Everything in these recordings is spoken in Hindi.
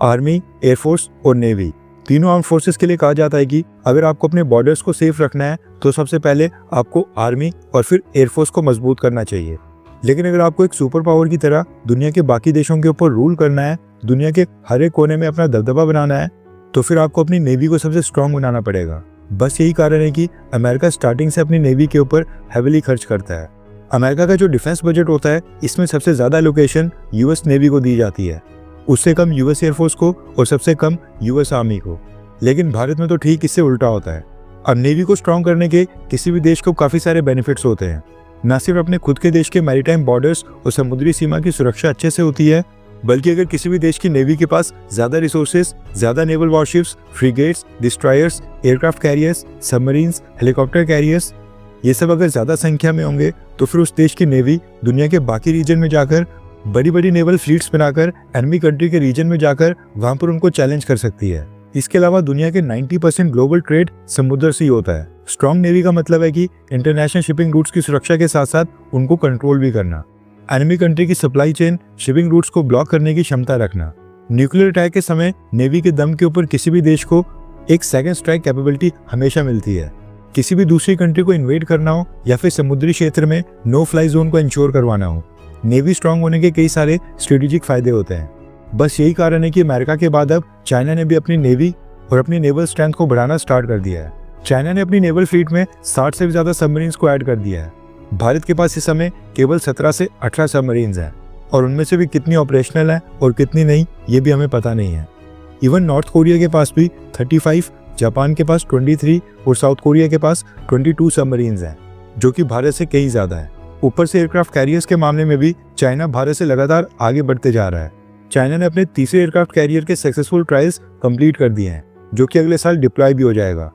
आर्मी, एयरफोर्स और नेवी तीनों आर्म फोर्सेस के लिए कहा जाता है कि अगर आपको अपने बॉर्डर्स को सेफ रखना है तो सबसे पहले आपको आर्मी और फिर एयरफोर्स को मजबूत करना चाहिए। लेकिन अगर आपको एक सुपर पावर की तरह दुनिया के बाकी देशों के ऊपर रूल करना है, दुनिया के हर एक कोने में अपना दबदबा बनाना है, तो फिर आपको अपनी नेवी को सबसे स्ट्रांग बनाना पड़ेगा। बस यही कारण है कि अमेरिका स्टार्टिंग से अपनी नेवी के ऊपर हैविली खर्च करता है। अमेरिका का जो डिफेंस बजट होता है, इसमें सबसे ज्यादा एलोकेशन यूएस नेवी को दी जाती है, उससे कम यूएस एयरफोर्स को और सबसे कम यूएस आर्मी को। लेकिन भारत में तो ठीक इससे उल्टा होता है। अब नेवी को स्ट्रांग करने के किसी भी देश को काफी सारे बेनिफिट्स होते हैं। न सिर्फ अपने खुद के देश के मैरीटाइम बॉर्डर्स और समुद्री सीमा की सुरक्षा अच्छे से होती है, बल्कि अगर किसी भी देश की नेवी के पास ज्यादा रिसोर्सेज, ज्यादा naval warships, frigates, destroyers, aircraft carriers, submarines, helicopter carriers, ये सब अगर ज्यादा संख्या में होंगे तो फिर उस देश की नेवी दुनिया के बाकी रीजन में जाकर बड़ी बड़ी नेवल फ्लीट्स बनाकर एनिमी कंट्री के रीजन में जाकर वहां पर उनको चैलेंज कर सकती है। इसके अलावा दुनिया के 90% ग्लोबल ट्रेड समुद्र से ही होता है। स्ट्रॉन्ग नेवी का मतलब है कि इंटरनेशनल शिपिंग रूट्स की सुरक्षा के साथ साथ उनको कंट्रोल भी करना, एनिमी कंट्री की सप्लाई चेन, शिपिंग रूट्स को ब्लॉक करने की क्षमता रखना। न्यूक्लियर अटैक के समय नेवी के दम के ऊपर किसी भी देश को एक सेकंड स्ट्राइक कैपेबिलिटी हमेशा मिलती है। किसी भी दूसरी कंट्री को इन्वेड करना हो या फिर समुद्री क्षेत्र में नो फ्लाई जोन को इंश्योर करवाना हो, नेवी स्ट्रांग होने के कई सारे स्ट्रेटेजिक फायदे होते हैं। बस यही कारण है कि अमेरिका के बाद अब चाइना ने भी अपनी नेवी और अपनी नेवल स्ट्रेंथ को बढ़ाना स्टार्ट कर दिया है। चाइना ने अपनी नेवल फ्लीट में 60 से भी ज्यादा सबमरीन्स को ऐड कर दिया है। भारत के पास इस समय केवल 17 से 18 सबमरीन्स हैं और उनमें से भी कितनी ऑपरेशनल हैं और कितनी नहीं, ये भी हमें पता नहीं है। इवन नॉर्थ कोरिया के पास भी 35, जापान के पास 23 और साउथ कोरिया के पास 22 सबमरीन्स हैं, जो कि भारत से कहीं ज्यादा है। ऊपर से एयरक्राफ्ट कैरियर्स के मामले में भी चाइना भारत से लगातार आगे बढ़ते जा रहा है। चाइना ने अपने तीसरे एयरक्राफ्ट कैरियर के सक्सेसफुल ट्रायल्स कंप्लीट कर दिए हैं, जो कि अगले साल डिप्लॉय भी हो जाएगा।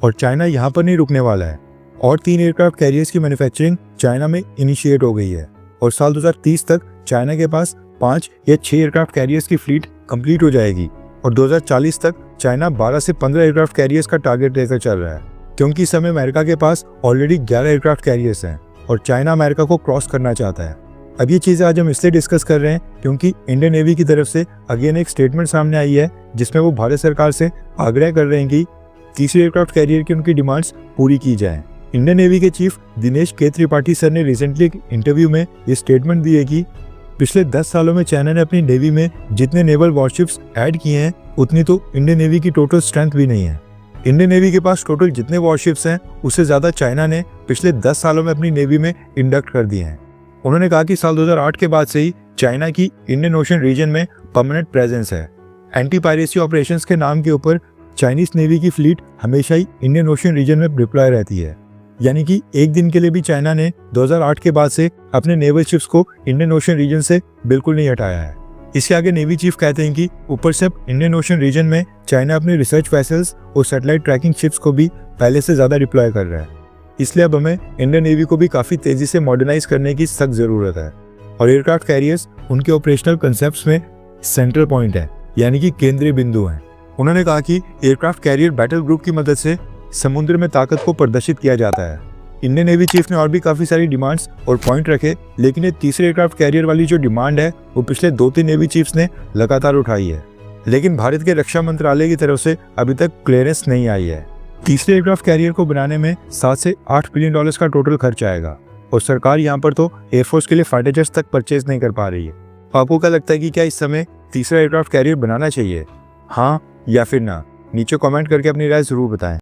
और चाइना यहाँ पर नहीं रुकने वाला है और 3 एयरक्राफ्ट कैरियर्स की मैन्युफैक्चरिंग चाइना में इनिशिएट हो गई है और साल 2030 तक चाइना के पास 5 या 6 एयरक्राफ्ट कैरियर्स की फ्लीट कंप्लीट हो जाएगी और 2040 तक चाइना 12 से 15 एयरक्राफ्ट कैरियर्स का टारगेट लेकर चल रहा है, क्योंकि इस समय अमेरिका के पास ऑलरेडी 11 एयरक्राफ्ट कैरियर्स हैं और चाइना अमेरिका को क्रॉस करना चाहता है। अब ये चीज़ें आज हम इसलिए डिस्कस कर रहे हैं क्योंकि इंडियन नेवी की तरफ से अगेन एक स्टेटमेंट सामने आई है, जिसमें वो भारत सरकार से आग्रह कर रहे हैं कि तीसरे एयरक्राफ्ट कैरियर की उनकी डिमांड्स पूरी की जाएं। इंडियन नेवी के चीफ दिनेश के त्रिपाठी सर ने रिसेंटली एक इंटरव्यू में ये स्टेटमेंट दी है कि पिछले 10 सालों में चाइना ने अपनी नेवी में जितने नेवल वॉरशिप्स ऐड किए हैं, उतनी तो इंडियन नेवी की टोटल स्ट्रेंथ भी नहीं है। इंडियन नेवी के पास टोटल जितने वॉरशिप्स हैं, उससे ज्यादा चाइना ने पिछले 10 सालों में अपनी नेवी में इंडक्ट कर दिए हैं। उन्होंने कहा कि साल 2008 के बाद से ही चाइना की इंडियन ओशन रीजन में परमानेंट प्रेजेंस है। एंटी पायरेसी ऑपरेशंस के नाम के ऊपर चाइनीज नेवी की फ्लीट हमेशा ही इंडियन ओशन रीजन में डिप्लॉय रहती है, यानी कि एक दिन के लिए भी चाइना ने 2008 के बाद से अपने नेवल शिप्स को इंडियन ओशन रीजन से बिल्कुल नहीं हटाया है। इसके आगे नेवी चीफ कहते हैं कि ऊपर से इंडियन ओशन रीजन में चाइना अपने रिसर्च वेसल्स और सैटेलाइट ट्रैकिंग शिप्स को भी पहले से ज्यादा डिप्लॉय कर रहा है। इसलिए अब हमें इंडियन नेवी को भी काफी तेजी से मॉडर्नाइज करने की सख्त जरूरत है और एयरक्राफ्ट कैरियर्स उनके ऑपरेशनल कंसेप्ट्स में सेंट्रल पॉइंट है, यानी कि केंद्रीय बिंदु है। उन्होंने कहा कि एयरक्राफ्ट कैरियर बैटल ग्रुप की मदद से समुद्र में ताकत को प्रदर्शित किया जाता है। इंडियन नेवी चीफ ने और भी काफी सारी डिमांड्स और पॉइंट रखे, लेकिन ये तीसरे एयरक्राफ्ट कैरियर वाली जो डिमांड है वो पिछले 2-3 नेवी चीफ्स ने लगातार उठाई है, लेकिन भारत के रक्षा मंत्रालय की तरफ से अभी तक क्लियरेंस नहीं आई है। तीसरे एयरक्राफ्ट कैरियर को बनाने में 7 से 8 बिलियन डॉलर्स का टोटल खर्च आएगा और सरकार यहाँ पर तो एयरफोर्स के लिए फाइटर जेट्स तक परचेज नहीं कर पा रही है। आपको क्या लगता है कि क्या इस समय तीसरा एयरक्राफ्ट कैरियर बनाना चाहिए, हाँ या फिर ना? नीचे कमेंट करके अपनी राय जरूर बताएं।